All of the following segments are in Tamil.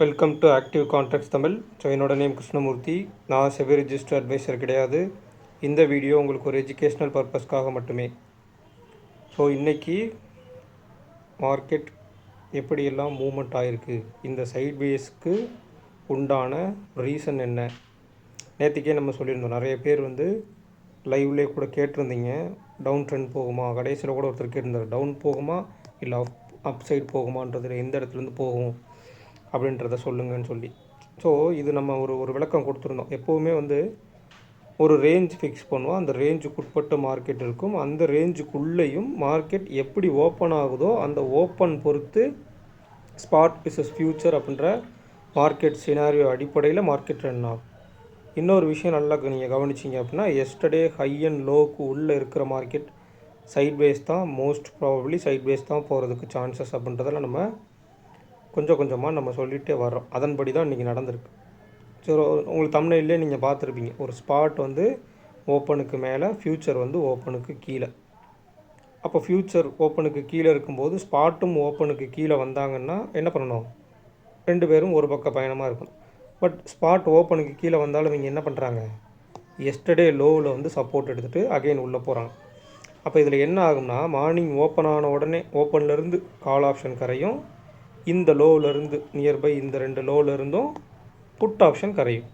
Welcome to active contracts Tamil. So என்னோட நேம் கிருஷ்ணமூர்த்தி. நான் செவி ரிஜிஸ்டர் அட்வைசர் கிடையாது. இந்த வீடியோ உங்களுக்கு ஒரு எஜுகேஷ்னல் பர்பஸ்க்காக மட்டுமே. ஸோ இன்றைக்கி மார்க்கெட் எப்படியெல்லாம் மூவ்மெண்ட் ஆகிருக்கு, இந்த சைட்வேஸ்க்கு உண்டான ரீசன் என்ன? நேற்றுக்கே நம்ம சொல்லியிருந்தோம். நிறைய பேர் லைவ்லேயே கூட கேட்டிருந்தீங்க, டவுன் ட்ரெண்ட் போகுமா? கடைசியில் கூட ஒருத்தர் கேட்டிருந்தார், டவுன் போகுமா இல்லை அப் சைட் போகுமான்றதில் எந்த இடத்துலேருந்து போகும் அப்படின்றத சொல்லுங்கன்னு சொல்லி. ஸோ இது நம்ம ஒரு விளக்கம் கொடுத்துருந்தோம். எப்போவுமே ஒரு ரேஞ்ச் ஃபிக்ஸ் பண்ணுவோம். அந்த ரேஞ்சுக்கு உட்பட்ட மார்க்கெட் இருக்கும். அந்த ரேஞ்சுக்குள்ளேயும் மார்க்கெட் எப்படி ஓப்பன் ஆகுதோ அந்த ஓப்பன் பொறுத்து ஸ்பாட் விசஸ் ஃபியூச்சர் அப்படின்ற மார்க்கெட் சினாரியோ அடிப்படையில் மார்க்கெட் ரன் ஆகும். இன்னொரு விஷயம் நல்லா நீங்கள் கவனிச்சிங்க அப்படின்னா, எஸ்டர்டே ஹை அண்ட் லோவுக்கு உள்ளே இருக்கிற மார்க்கெட் சைட்வேஸ் தான், மோஸ்ட் ப்ராபப்ளி சைட்வேஸ் தான் போகிறதுக்கு சான்சஸ் அப்படின்றதெல்லாம் நம்ம கொஞ்சம் கொஞ்சமாக நம்ம சொல்லிகிட்டே வர்றோம். அதன்படி தான் இன்றைக்கி நடந்திருக்கு. ஸோ உங்களுக்கு தமிழ்லேயே நீங்கள் பார்த்துருப்பீங்க, ஒரு ஸ்பாட் ஓப்பனுக்கு மேலே, ஃப்யூச்சர் ஓப்பனுக்கு கீழே. அப்போ ஃப்யூச்சர் ஓப்பனுக்கு கீழே இருக்கும்போது ஸ்பாட்டும் ஓப்பனுக்கு கீழே வந்தாங்கன்னா என்ன பண்ணணும்? ரெண்டு பேரும் ஒரு பக்க பயணமாக இருக்கணும். பட் ஸ்பாட் ஓப்பனுக்கு கீழே வந்தாலும் இவங்க என்ன பண்ணுறாங்க? எஸ்டர்டே லோவில் சப்போர்ட் எடுத்துகிட்டு அகைன் உள்ளே போகிறாங்க. அப்போ இதில் என்ன ஆகும்னா, மார்னிங் ஓப்பன் ஆன உடனே ஓப்பன்லேருந்து கால் ஆப்ஷன் கரையும், இந்த லோவிலேருந்து நியர்பை இந்த ரெண்டு லோவிலேருந்தும் புட் ஆப்ஷன் கரையும்.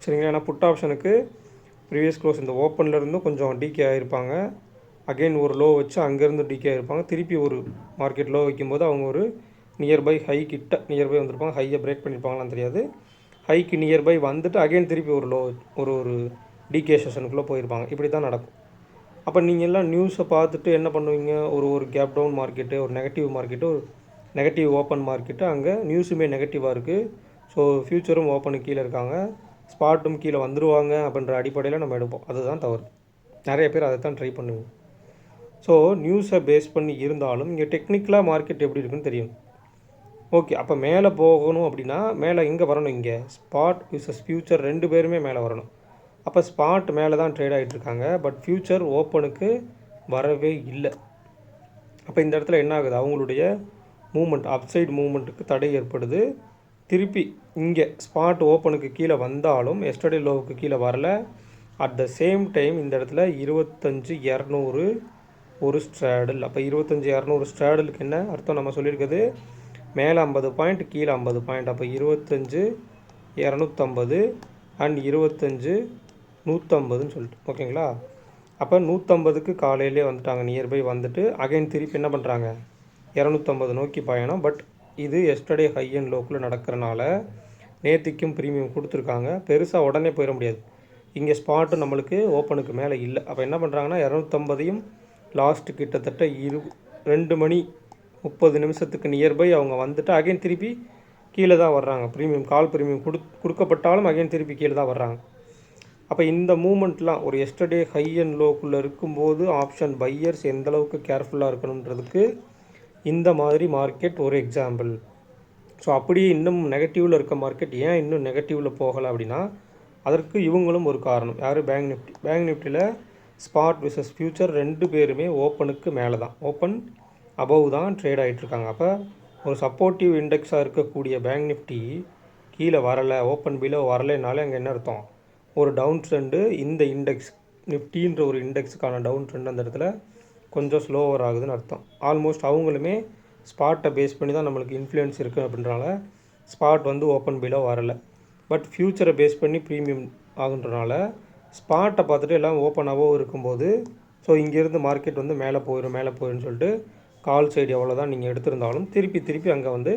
சரிங்களா? ஏன்னா புட் ஆப்ஷனுக்கு ப்ரீவியஸ் க்ளோஸ் இந்த ஓப்பன்லேருந்தும் கொஞ்சம் டிகே ஆகிருப்பாங்க. அகெயின் ஒரு லோ வச்சு அங்கேருந்து டிகே ஆகிருப்பாங்க. திருப்பி ஒரு மார்க்கெட் லோ வைக்கும்போது அவங்க ஒரு நியர்பை ஹை கிட்ட நியர்பை வந்திருப்பாங்க. ஹையை பிரேக் பண்ணியிருப்பாங்களான்னு தெரியாது. ஹைக்கு நியர்பை வந்துட்டு அகெயின் திருப்பி ஒரு லோ ஒரு டிகே செஷனுக்குள்ளே போயிருப்பாங்க. இப்படி தான் நடக்கும். அப்போ நீங்கள் எல்லாம் நியூஸை பார்த்துட்டு என்ன பண்ணுவீங்க? ஒரு கேப் டவுன் மார்க்கெட்டு, ஒரு நெகட்டிவ் மார்க்கெட்டு, ஒரு நெகட்டிவ் ஓப்பன் மார்க்கெட்டு, அங்கே நியூஸுமே நெகட்டிவாக இருக்குது. ஸோ ஃப்யூச்சரும் ஓப்பனுக்கு கீழே இருக்காங்க, ஸ்பாட்டும் கீழே வந்துடுவாங்க அப்படின்ற அடிப்படையில் நம்ம எடுப்போம். அதுதான் தவறு. நிறைய பேர் அதை தான் ட்ரை பண்ணுவோம். ஸோ நியூஸை பேஸ் பண்ணி இருந்தாலும் இங்கே டெக்னிக்கலாக மார்க்கெட் எப்படி இருக்குன்னு தெரியும். ஓகே, அப்போ மேலே போகணும் அப்படின்னா மேலே எங்கே வரணும்? இங்கே ஸ்பாட் விசஸ் ஃப்யூச்சர் ரெண்டு பேருமே மேலே வரணும். அப்போ ஸ்பாட் மேலே தான் ட்ரேட் ஆகிட்டுருக்காங்க, பட் ஃப்யூச்சர் ஓப்பனுக்கு வரவே இல்லை. அப்போ இந்த இடத்துல என்ன ஆகுது? அவங்களுடைய மூமெண்ட், அப்சைட் மூமெண்ட்டுக்கு தடை ஏற்படுது. திருப்பி இங்கே ஸ்பாட் ஓப்பனுக்கு கீழே வந்தாலும் எஸ்டர்டே லோவுக்கு கீழே வரல. அட் த சேம் டைம் இந்த இடத்துல 25,200 ஒரு ஸ்ட்ராடல். அப்போ 25,200 ஸ்ட்ராடலுக்கு என்ன அர்த்தம்? நம்ம சொல்லியிருக்கிறது மேலே 50 பாயிண்ட், கீழே 50 பாயிண்ட். அப்போ 25,250 அண்ட் 25,150ன்னு சொல்லிட்டு, ஓகேங்களா? அப்போ 150க்கு காலையிலே வந்துட்டாங்க, நியர்பை வந்துட்டு அகைன் திருப்பி என்ன பண்ணுறாங்க? 250 நோக்கி பயணம். பட் இது எஸ்டர்டே ஹை அண்ட் லோக்குள்ளே நடக்கிறனால நேற்றுக்கும் ப்ரீமியம் கொடுத்துருக்காங்க. பெருசாக உடனே போயிட முடியாது. இங்கே ஸ்பாட்டு நம்மளுக்கு ஓப்பனுக்கு மேலே இல்லை. அப்போ என்ன பண்ணுறாங்கன்னா 250ஐயும் லாஸ்ட்டு கிட்டத்தட்ட 2:30 நியர்பை அவங்க வந்துட்டு அகைன் திருப்பி கீழே தான் வர்றாங்க. ப்ரீமியம் கால் ப்ரீமியம் கொடுக்கப்பட்டாலும் அகைன் திருப்பி கீழே தான் வர்றாங்க. அப்போ இந்த மூமெண்ட்லாம் ஒரு எஸ்டர்டே ஹை அண்ட் லோக்குள்ளே இருக்கும்போது ஆப்ஷன் பையர்ஸ் எந்தளவுக்கு கேர்ஃபுல்லாக இருக்கணுன்றதுக்கு இந்த மாதிரி மார்க்கெட் ஒரு எக்ஸாம்பிள். ஸோ அப்படியே இன்னும் நெகட்டிவில் இருக்க மார்க்கெட் ஏன் இன்னும் நெகட்டிவில் போகலை அப்படின்னா, அதற்கு இவங்களும் ஒரு காரணம். யார்? Bank Nifty. பேங்க் நிஃப்டியில் ஸ்பாட் விசஸ் ஃப்யூச்சர் ரெண்டு பேருமே ஓப்பனுக்கு மேலே தான், ஓப்பன் அபவ் தான் ட்ரேட் ஆகிட்டுருக்காங்க. அப்போ ஒரு சப்போர்ட்டிவ் இண்டெக்ஸாக இருக்கக்கூடிய பேங்க் நிஃப்டி கீழே வரலை, ஓப்பன் பிலோ வரலைனாலே அங்கே என்ன அர்த்தம்? ஒரு டவுன் ட்ரெண்டு. இந்த இண்டெக்ஸ் நிஃப்டின்ற ஒரு இண்டெக்ஸுக்கான டவுன் ட்ரெண்ட் அந்த இடத்துல கொஞ்சம் ஸ்லோவர் ஆகுதுன்னு அர்த்தம். ஆல்மோஸ்ட் அவங்களுமே ஸ்பாட்டை பேஸ் பண்ணி தான் நம்மளுக்கு இன்ஃப்ளூயன்ஸ் இருக்குது அப்படின்றனால ஸ்பாட் ஓப்பன் பிலோ வரலை. பட் ஃப்யூச்சரை பேஸ் பண்ணி ப்ரீமியம் ஆகுன்றனால ஸ்பாட்டை பார்த்துட்டு எல்லாம் ஓப்பனாகவோ இருக்கும்போது, ஸோ இங்கேருந்து மார்க்கெட் மேலே போயிடும்னு சொல்லிட்டு கால் சைடு எவ்வளோ தான் நீங்கள் எடுத்திருந்தாலும் திருப்பி அங்கே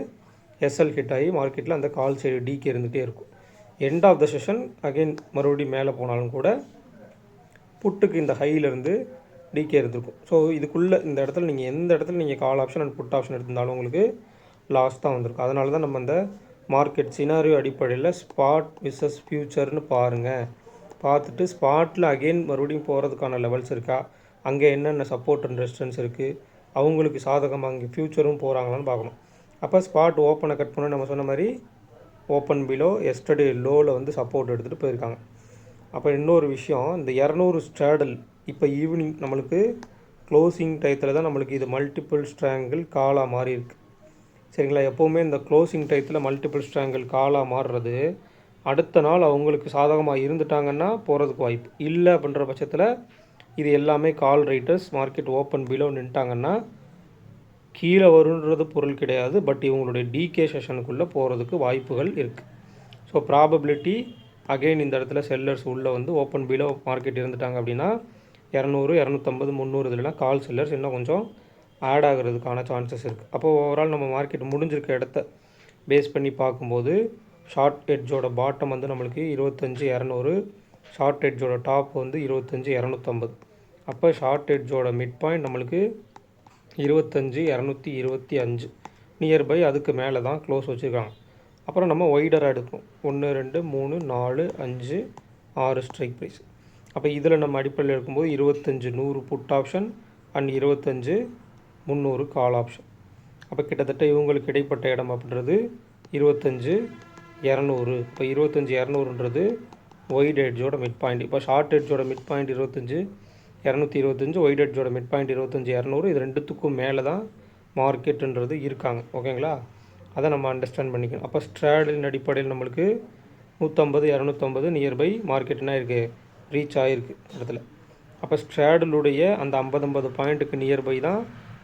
எஸ்எல் ஹிட் ஆகி மார்க்கெட்டில் அந்த கால் சைடு டிகே இருந்துகிட்டே இருக்கும். End of the session again மறுபடியும் மேலே போனாலும் கூட புட்டுக்கு இந்த ஹையிலேருந்து டிகே இருந்திருக்கும். ஸோ இதுக்குள்ளே இந்த இடத்துல நீங்கள் எந்த இடத்துல நீங்கள் call option and put option எடுத்திருந்தாலும் உங்களுக்கு லாஸ் தான் வந்திருக்கும். அதனால தான் நம்ம அந்த மார்க்கெட் சினாரியோ அடிப்படையில் ஸ்பாட் விசஸ் ஃப்யூச்சர்னு பாருங்கள். பார்த்துட்டு ஸ்பாட்டில் அகெயின் மறுபடியும் போகிறதுக்கான லெவல்ஸ் இருக்கா, அங்கே என்னென்ன சப்போர்ட் அண்ட் ரெசிஸ்டன்ஸ் இருக்குது, அவங்களுக்கு சாதகமாக அங்கே ஃப்யூச்சரும் போகிறாங்களான்னு பார்க்கணும். அப்போ ஸ்பாட் ஓப்பனை கட் பண்ண நம்ம சொன்ன மாதிரி ஓப்பன் பிலோ எஸ்டர்டே லோவில் சப்போர்ட் எடுத்துகிட்டு போயிருக்காங்க. அப்போ இன்னொரு விஷயம், இந்த 200 ஸ்ட்ராடல் இப்போ ஈவினிங் நம்மளுக்கு க்ளோசிங் டயத்தில் தான் நம்மளுக்கு இது மல்டிபிள் ஸ்ட்ராங்கிள் காலாக மாறி இருக்குது. சரிங்களா. எப்போவுமே இந்த க்ளோசிங் டயத்தில் மல்டிபிள் ஸ்ட்ராங்கிள் காலாக மாறுறது அடுத்த நாள் அவங்களுக்கு சாதகமாக இருந்துட்டாங்கன்னா போகிறதுக்கு வாய்ப்பு இல்லை. அப்படின்ற பட்சத்தில் இது எல்லாமே call writers market open below நின்ட்டாங்கன்னா கீழே வருன்றது பொருள் கிடையாது. பட் இவங்களுடைய டிகே செஷனுக்குள்ளே போகிறதுக்கு வாய்ப்புகள் இருக்குது. ஸோ ப்ராபபிலிட்டி அகெயின் இந்த இடத்துல செல்லர்ஸ் உள்ளே வந்து ஓப்பன் பிலோ மார்க்கெட் இருந்துட்டாங்க அப்படின்னா 200, 250, 300 இதுலலாம் கால் செல்லர்ஸ் இன்னும் கொஞ்சம் ஆட் ஆகிறதுக்கான சான்சஸ் இருக்குது. அப்போது ஓவரால் நம்ம மார்க்கெட் முடிஞ்சிருக்க இடத்த பேஸ் பண்ணி பார்க்கும்போது ஷார்ட் எட்ஜோட பாட்டம் வந்து நம்மளுக்கு 25,200, ஷார்ட் எட்ஜோட டாப் வந்து 25,250. அப்போ ஷார்ட் எட்ஜோட மிட் பாயிண்ட் நம்மளுக்கு 25,225 நியர்பை அதுக்கு மேலே தான் க்ளோஸ் வச்சுருக்காங்க. அப்புறம் நம்ம ஒய்டராக எடுக்கணும். 1 2 3 4 5 6 ஸ்ட்ரைக் ப்ரைஸ். அப்போ இதில் நம்ம அடிப்படையில் எடுக்கும்போது 25,100 put option and 25,300 call option. அப்போ கிட்டத்தட்ட இவங்களுக்கு இடைப்பட்ட இடம் அப்படின்றது 25,200. இப்போ 25,200ன்றது ஒயிட் எட்ஜோட மிட் பாயிண்ட். இப்போ ஷார்ட் எட்ஜோட மிட் பாயிண்ட் 25,225, ஒயிட் எட்ஜோட மிட் பாயிண்ட் 25,200. இது ரெண்டுத்துக்கும் மேலே தான் மார்க்கெட்டுன்றது இருக்காங்க. ஓகேங்களா, அதை நம்ம அண்டர்ஸ்டாண்ட் பண்ணிக்கணும். அப்போ ஸ்ட்ராடின் அடிப்படையில் நம்மளுக்கு 150, 250 நியர்பை மார்க்கெட்னா இருக்குது, ரீச் ஆகிருக்கு இடத்துல. அப்போ ஸ்ட்ராடலுடைய அந்த 50 பாயிண்ட்டுக்கு நியர்பை தான்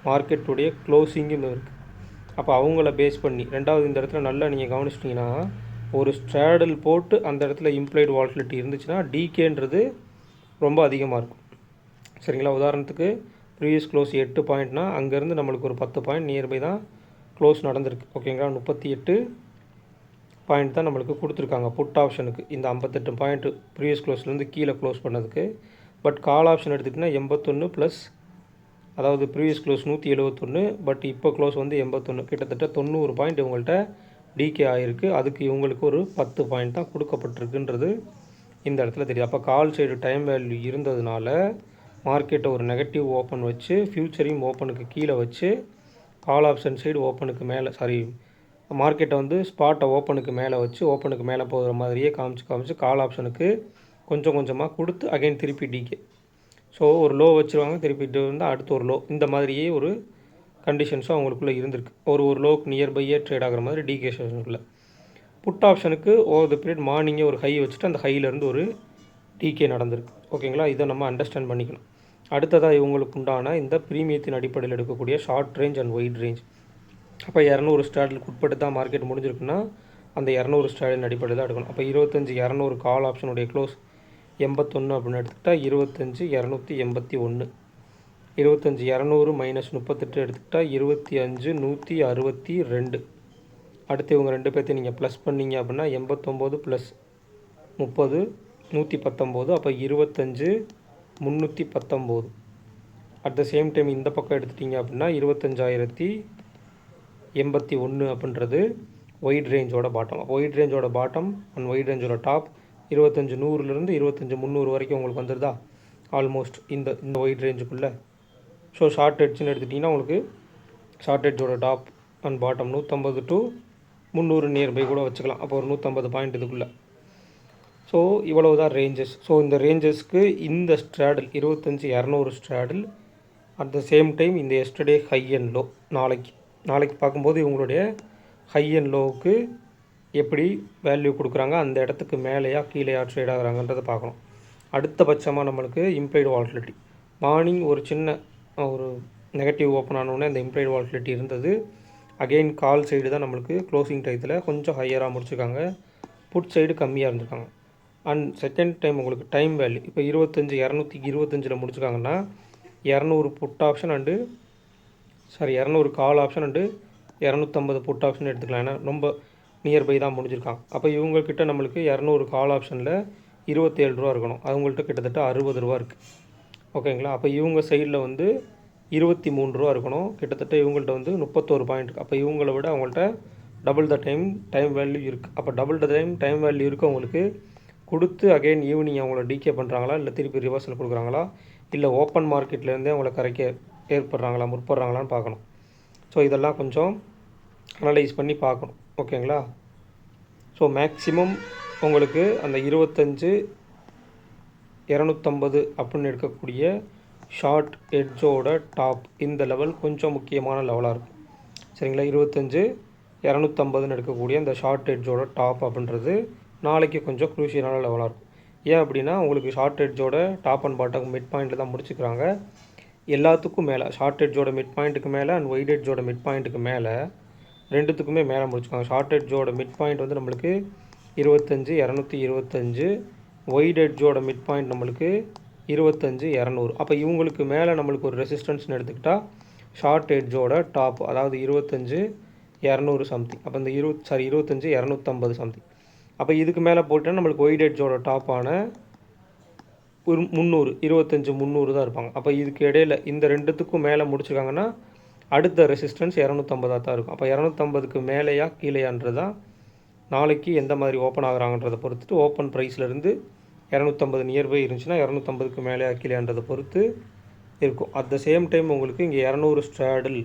மார்க்கெட்டுடைய க்ளோசிங்கும் இருக்குது. அப்போ அவங்கள பேஸ் பண்ணி ரெண்டாவது இந்த இடத்துல நல்லா நீங்கள் கவனிச்சிட்டிங்கன்னா ஒரு ஸ்ட்ராடல் போட்டு அந்த இடத்துல இம்ப்ளைடு வால்டிலிட்டி இருந்துச்சுன்னா டிகேன்றது ரொம்ப அதிகமாக இருக்கும். சரிங்களா, உதாரணத்துக்கு ப்ரீவியஸ் க்ளோஸ் 8 பாயிண்ட்னா அங்கேருந்து நம்மளுக்கு ஒரு 10 பாயிண்ட் நியர்பை தான் க்ளோஸ் நடந்திருக்கு. ஓகேங்களா, 38 பாயிண்ட் தான் நம்மளுக்கு கொடுத்துருக்காங்க புட் ஆப்ஷனுக்கு. இந்த 58 பாயிண்ட்டு ப்ரீவியஸ் க்ளோஸ்லேருந்து கீழே க்ளோஸ் பண்ணதுக்கு. பட் கால் ஆப்ஷன் எடுத்துக்கிட்டிங்கன்னா 81 ப்ளஸ், அதாவது ப்ரீவியஸ் க்ளோஸ் 171, பட் இப்போ க்ளோஸ் வந்து 81, கிட்டத்தட்ட 90 பாயிண்ட் இவங்கள்ட்ட டிகே ஆகிருக்கு. அதுக்கு இவங்களுக்கு ஒரு 10 பாயிண்ட் தான் கொடுக்கப்பட்டிருக்குன்றது இந்த இடத்துல தெரியுது. அப்போ கால் சைடு டைம் வேல்யூ இருந்ததுனால மார்க்கெட்டை ஒரு நெகட்டிவ் ஓப்பன் வச்சு ஃப்யூச்சரையும் ஓப்பனுக்கு கீழே வச்சு கால் ஆப்ஷன் சைடு ஓப்பனுக்கு மேலே மார்க்கெட்டை வந்து ஸ்பாட்டை ஓப்பனுக்கு மேலே வச்சு ஓப்பனுக்கு மேலே போகிற மாதிரியே காமிச்சு கால் ஆப்ஷனுக்கு கொஞ்சம் கொஞ்சமாக கொடுத்து அகைன் திருப்பி டிகே. ஸோ ஒரு லோ வச்சுருவாங்க, திருப்பிட்டு வந்து அடுத்து ஒரு லோ, இந்த மாதிரியே ஒரு கண்டிஷன்ஸும் அவங்களுக்குள்ளே இருந்திருக்கு. ஒரு லோக்கு நியர்பையே ட்ரேட் ஆகிற மாதிரி டிகே செஷனுக்குள்ளே. புட் ஆப்ஷனுக்கு ஓவர் த பீரியட் மார்னிங்கே ஒரு ஹை வச்சுட்டு அந்த ஹையிலேருந்து ஒரு டிகே நடந்திருக்கு. ஓகேங்களா, இதை நம்ம அண்டர்ஸ்டாண்ட் பண்ணிக்கணும். அடுத்ததாக இவங்களுக்கு உண்டான இந்த ப்ரீமியத்தின் அடிப்படையில் எடுக்கக்கூடிய short range and white range. அப்போ 200 ஸ்ட்ராடலுக்கு உட்பட்டு தான் மார்க்கெட் முடிஞ்சிருக்குன்னா அந்த 200 ஸ்ட்ராடலின் அடிப்படையில் தான் எடுக்கணும். அப்போ 25,200 கால் ஆப்ஷனுடைய க்ளோஸ் 81 அப்படின்னு எடுத்துக்கிட்டால் 25,281. 25,200 மைனஸ் 38 எடுத்துக்கிட்டால் 25,162. அடுத்து இவங்க ரெண்டு பேர்த்தையும் நீங்கள் ப்ளஸ் பண்ணிங்க அப்படின்னா 89 ப்ளஸ் 30 119. அப்போ 25,319. அட் த சேம் டைம் இந்த பக்கம் எடுத்துட்டிங்க அப்படின்னா 25,081 அப்படின்றது ஒயிட் ரேஞ்சோட பாட்டம். ஒயிட் ரேஞ்சோட பாட்டம் அண்ட் ஒயிட் ரேஞ்சோட டாப் 25,100லேருந்து 25,300 வரைக்கும் உங்களுக்கு வந்துடுதா ஆல்மோஸ்ட் இந்த ஒயிட் ரேஞ்சுக்குள்ளே. ஸோ ஷார்ட் எட்ஜ்னு எடுத்துட்டிங்கன்னா உங்களுக்கு ஷார்ட் எட்ஜோட top and bottom 150 to 300 nearby கூட வச்சுக்கலாம். அப்போ ஒரு 150 பாயிண்ட் இதுக்குள்ளே. ஸோ இவ்வளவு தான் ரேஞ்சஸ். ஸோ இந்த ரேஞ்சஸ்க்கு இந்த ஸ்ட்ராடல் 25,200 ஸ்ட்ராடல் அட் த சேம் டைம் இந்த எஸ்டர்டே ஹை அண்ட் லோ நாளைக்கு பார்க்கும்போது இவங்களுடைய ஹை அண்ட் லோவுக்கு எப்படி வேல்யூ கொடுக்குறாங்க, அந்த இடத்துக்கு மேலேயா கீழேயா ட்ரேட் ஆகுறாங்கன்றதை பார்க்கணும். அடுத்தபட்சமாக நம்மளுக்கு இம்ப்ளைடு வால்டிலிட்டி மார்னிங் ஒரு சின்ன ஒரு நெகட்டிவ் ஓப்பன் ஆனோடனே அந்த இம்ப்ளைடு வால்டிலிட்டி இருந்தது. அகெயின் கால் சைடு தான் நம்மளுக்கு க்ளோசிங் டயத்தில் கொஞ்சம் ஹையராக முடிச்சிருக்காங்க, புட் சைடு கம்மியாக இருந்திருக்காங்க. அண்ட் செகண்ட் டைம் உங்களுக்கு டைம் வேல்யூ இப்போ 25,225 முடிச்சிருக்காங்கன்னா 200 put option 200 call option and 250 put option எடுத்துக்கலாம். ஏன்னா ரொம்ப நியர்பை தான் முடிஞ்சிருக்காங்க. அப்போ இவங்கக்கிட்ட நம்மளுக்கு 200 கால் ஆப்ஷனில் 27 ரூபா இருக்கணும், அவங்கள்ட்ட கிட்டத்தட்ட 60 ரூபா இருக்குது. ஓகேங்களா, அப்போ இவங்க சைடில் வந்து 23 ரூபா இருக்கணும், கிட்டத்தட்ட இவங்கள்ட்ட வந்து 31 பாயிண்ட் இருக்குது. அப்போ இவங்கள விட அவங்கள்ட்ட டபுள் த டைம் வேல்யூ இருக்குது. அப்போ டபுள் த டைம் வேல்யூ இருக்குது அவங்களுக்கு கொடுத்து அகைன் ஈவினிங் அவங்கள டிகே பண்ணுறாங்களா, இல்லை திருப்பி ரிவர்சல் கொடுக்குறாங்களா, இல்லை ஓப்பன் மார்க்கெட்லேருந்தே அவங்கள கரைக்க முற்படுறாங்களான்னு பார்க்கணும். ஸோ இதெல்லாம் கொஞ்சம் அனலைஸ் பண்ணி பார்க்கணும். ஓகேங்களா, ஸோ மேக்ஸிமம் உங்களுக்கு அந்த 25,250 அப்படின்னு எடுக்கக்கூடிய ஷார்ட் எட்ஜோட டாப் இந்த லெவல் கொஞ்சம் முக்கியமான லெவலாக இருக்கும். சரிங்களா. 25 250ன்னு எடுக்கக்கூடிய இந்த ஷார்ட் எட்ஜோட டாப் அப்படின்றது நாளைக்கு கொஞ்சம் க்ரூஷியலான லெவலாக இருக்கும். ஏன் அப்படின்னா உங்களுக்கு ஷார்ட் எட்ஜோட டாப் அண்ட் பாட்டம் மிட் பாயிண்ட்டில் தான் முடிச்சுக்கிறாங்க. எல்லாத்துக்கும் மேலே ஷார்ட் எட்ஜோட மிட் பாயிண்ட்டுக்கு மேலே அண்ட் ஒயிட் எட்ஜோட மிட் பாயிண்ட்டுக்கு மேலே ரெண்டுத்துக்குமே மேலே முடிச்சுக்காங்க. ஷார்ட் எட்ஜோட மிட் பாயிண்ட் வந்து நம்மளுக்கு 25 225, ஒயிட் எட்ஜோட மிட் பாயிண்ட் நம்மளுக்கு 25 200. அப்போ இவங்களுக்கு மேலே நம்மளுக்கு ஒரு ரெசிஸ்டன்ஸ்னு எடுத்துக்கிட்டால் ஷார்ட் எட்ஜோட டாப் அதாவது 25 200 சம்திங். அப்போ இந்த 25 250 சம்திங். அப்போ இதுக்கு மேலே போட்டோன்னா நம்மளுக்கு ஒயிட் எட்ஜோட டாப்பான ஒரு 300 25 300 தான் இருப்பாங்க. அப்போ இதுக்கு இடையில் இந்த ரெண்டுத்துக்கும் மேலே முடிச்சிருக்காங்கன்னா அடுத்த ரெசிஸ்டன்ஸ் 250 தான் இருக்கும். அப்போ 250க்கு மேலேயா கீழேயான்றது தான் நாளைக்கு எந்த மாதிரி ஓப்பன் ஆகுறாங்கன்றதை பொறுத்துட்டு ஓப்பன் ப்ரைஸ்லேருந்து 250 நியர்பை இருந்துச்சுன்னா 250க்கு மேலேயா கீழேன்றதை பொறுத்து இருக்கும். அட் த சேம் டைம் உங்களுக்கு இங்கே 200 ஸ்ட்ராடல்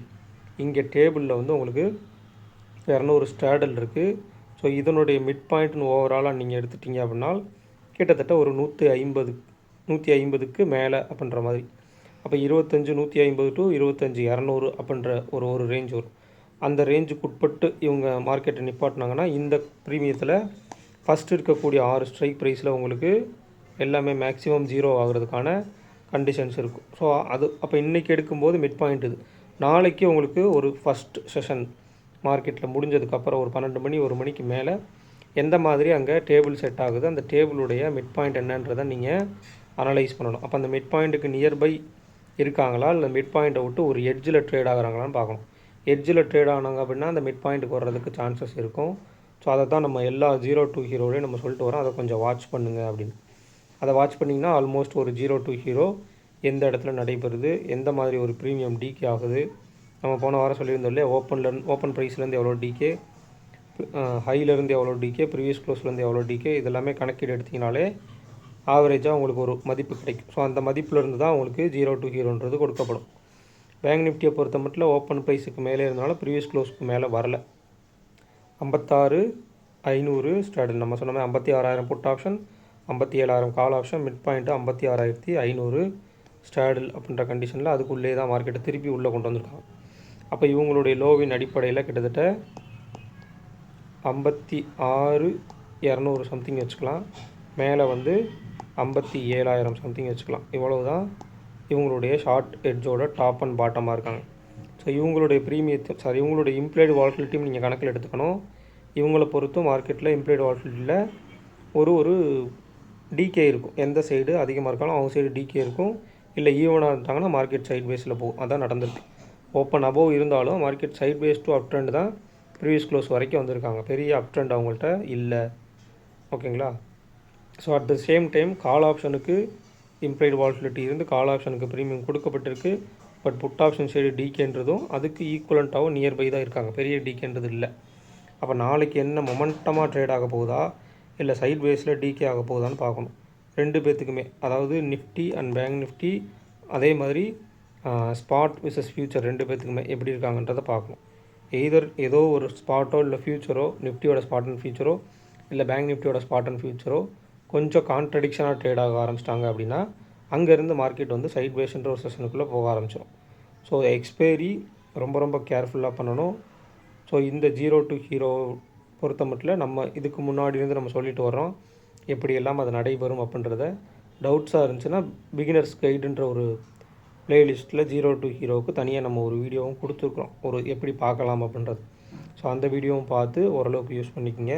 இங்கே டேபிளில் வந்து உங்களுக்கு 200 ஸ்ட்ராடல் இருக்குது. ஸோ இதனுடைய மிட் பாயிண்ட்னு ஓவராலாக நீங்கள் எடுத்துட்டிங்க அப்படின்னா கிட்டத்தட்ட ஒரு 150க்கு மேலே அப்படின்ற மாதிரி. அப்போ 25 150 டு 25 200 அப்படின்ற ஒரு ரேஞ்ச் வரும். அந்த ரேஞ்சுக்கு உட்பட்டு இவங்க மார்க்கெட்டை நிப்பாட்டினாங்கன்னா இந்த ப்ரீமியத்தில் ஃபஸ்ட் இருக்கக்கூடிய 6 ஸ்ட்ரைக் ப்ரைஸில் உங்களுக்கு எல்லாமே மேக்ஸிமம் 0 ஆகிறதுக்கான கண்டிஷன்ஸ் இருக்கும். ஸோ அது அப்போ இன்றைக்கி எடுக்கும்போது மிட் பாயிண்ட் இது. நாளைக்கு உங்களுக்கு ஒரு ஃபஸ்ட் செஷன் மார்க்கெட்டில் முடிஞ்சதுக்கப்புறம் ஒரு 12 மணி 1 மணிக்கு மேலே எந்த மாதிரி அங்கே டேபிள் செட் ஆகுது, அந்த டேபிளுடைய மிட் பாயிண்ட் என்னன்றதை நீங்கள் அனலைஸ் பண்ணணும். அப்போ அந்த மிட் பாயிண்ட்டுக்கு நியர்பை இருக்காங்களா இல்லை மிட் பாயிண்ட்டை விட்டு ஒரு எட்ஜில் ட்ரேட் ஆகுறாங்களான்னு பார்க்கணும். எட்ஜில் ட்ரேட் ஆனாங்க அப்படின்னா அந்த மிட் பாயிண்ட்டுக்கு வர்றதுக்கு சான்சஸ் இருக்கும். ஸோ அதை தான் நம்ம எல்லா 0 to ஹீரோலையும் நம்ம சொல்லிட்டு வரோம். அதை கொஞ்சம் வாட்ச் பண்ணுங்கள் அப்படின்னு. அதை வாட்ச் பண்ணிங்கன்னா ஆல்மோஸ்ட் ஒரு 0 to ஹீரோ எந்த இடத்துல நடைபெறுது, எந்த மாதிரி ஒரு ப்ரீமியம் டிகே ஆகுது. நம்ம போன வாரம் சொல்லியிருந்தோம் இல்லையா, ஓப்பன் ப்ரைஸ்லேருந்து எவ்வளோ டிகே, ஹையிலேருந்து எவ்வளோ டிகே, ப்ரீவியஸ் க்ளோஸ்லேருந்து எவ்வளோ டிகே, இதெல்லாமே கணக்கீடு எடுத்திங்கனாலே ஆவரேஜாக உங்களுக்கு ஒரு மதிப்பு கிடைக்கும். ஸோ அந்த மதிப்பிலேருந்து தான் உங்களுக்கு 0 to ஹீரோன்றது கொடுக்கப்படும். பேங்க் நிஃப்டியை பொறுத்த மட்டும் ஓப்பன் ப்ரைஸுக்கு மேலே இருந்தாலும் ப்ரீவியஸ் க்ளோஸ்க்கு மேலே வரல. 56,500 ஸ்டார்ட். நம்ம சொன்ன மாதிரி 56,000 put option, 57,000 call option, mid point 56,500 straddle அப்படின்ற கண்டிஷனில் அதுக்குள்ளே தான் மார்க்கெட்டை திருப்பி உள்ளே கொண்டு வந்திருக்காங்க. அப்போ இவங்களுடைய லோவின் அடிப்படையில் கிட்டத்தட்ட 56,200 சம்திங் வச்சுக்கலாம். மேலே வந்து 57,000 சம்திங் வச்சுக்கலாம். இவ்வளவு தான் இவங்களுடைய ஷார்ட் எட்ஜோட டாப் அண்ட் பாட்டமாக இருக்காங்க. ஸோ இவங்களுடைய இவங்களுடைய இம்ப்ளைடு வால்டிலிட்டியும் நீங்கள் கணக்கில் எடுத்துக்கணும். இவங்களை பொறுத்தும் மார்க்கெட்டில் இம்ப்ளைடு வால்டிலிட்டியில் ஒரு டிகே இருக்கும். எந்த சைடு அதிகமாக இருக்காலும் அவங்க சைடு டிகே இருக்கும். இல்லை ஈவனாக இருந்தாங்கன்னா மார்க்கெட் சைட் பேஸில் போகும். அதான் நடந்திருக்கு. ஓப்பன் அபோவ் இருந்தாலும் market side base to up trend தான் ப்ரீவியஸ் க்ளோஸ் வரைக்கும் வந்திருக்காங்க. பெரிய அப் ட்ரெண்ட் அவங்கள்ட்ட இல்லை. ஓகேங்களா. So at the same time call ஆப்ஷனுக்கு இம்ப்ளைடு வால்டிலிட்டி இருந்து கால் ஆப்ஷனுக்கு ப்ரீமியம் கொடுக்கப்பட்டிருக்கு. பட் புட் ஆப்ஷன் சைடு டிகேன்றதும் அதுக்கு ஈக்குவலண்ட்டாகவும் நியர்பை தான் இருக்காங்க. பெரிய டிகேன்றது இல்லை. அப்போ நாளைக்கு என்ன மொமெண்டமாக ட்ரேட் ஆக போகுதா இல்லை சைட் பேஸில் டிகே ஆக போகுதான்னு பார்க்கணும். ரெண்டு பேர்த்துக்குமே, அதாவது நிஃப்டி அண்ட் பேங்க் நிஃப்டி, அதே மாதிரி ஸ்பாட் விசஸ் ஃபியூச்சர் ரெண்டு பேர்த்துக்குமே எப்படி இருக்காங்கன்றதை பார்க்கணும். எய்தர் ஏதோ ஒரு ஸ்பாட்டோ இல்லை ஃபியூச்சரோ, நிஃப்டியோட ஸ்பாட் அண்ட் ஃபியூச்சரோ இல்லை பேங்க் நிஃப்டியோட ஸ்பாட் அண்ட் ஃபியூச்சரோ கொஞ்சம் கான்ட்ரடிக்ஷனாக ட்ரேட் ஆக ஆரம்பிச்சிட்டாங்க அப்படின்னா அங்கேருந்து மார்க்கெட் வந்து சைட் பேஸ்ன்ற ஒரு செஷனுக்குள்ளே போக ஆரம்பிச்சிடும். ஸோ எக்ஸ்பைரி ரொம்ப கேர்ஃபுல்லாக பண்ணணும். ஸோ இந்த 0 to ஹீரோ பொறுத்த மட்டும் நம்ம இதுக்கு முன்னாடி இருந்து நம்ம சொல்லிட்டு வரோம் எப்படியெல்லாம் அது நடைபெறும் அப்படின்றத. டவுட்ஸாக இருந்துச்சுன்னா பிகினர்ஸ் கைடுன்ற ஒரு ப்ளேலிஸ்ட்டில் 0 to ஹீரோவுக்கு தனியாக நம்ம ஒரு வீடியோவும் கொடுத்துருக்குறோம், ஒரு எப்படி பார்க்கலாம் அப்படின்றது. ஸோ அந்த வீடியோவும் பார்த்து ஓரளவுக்கு யூஸ் பண்ணிக்கோங்க.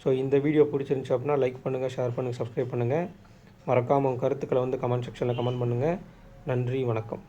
ஸோ இந்த வீடியோ பிடிச்சிருந்துச்சி அப்படின்னா லைக் பண்ணுங்கள், ஷேர் பண்ணுங்கள், சப்ஸ்கிரைப் பண்ணுங்கள். மறக்காமல் உங்கள் கருத்துக்களை வந்து கமெண்ட் செக்ஷனில் கமெண்ட் பண்ணுங்கள். நன்றி, வணக்கம்.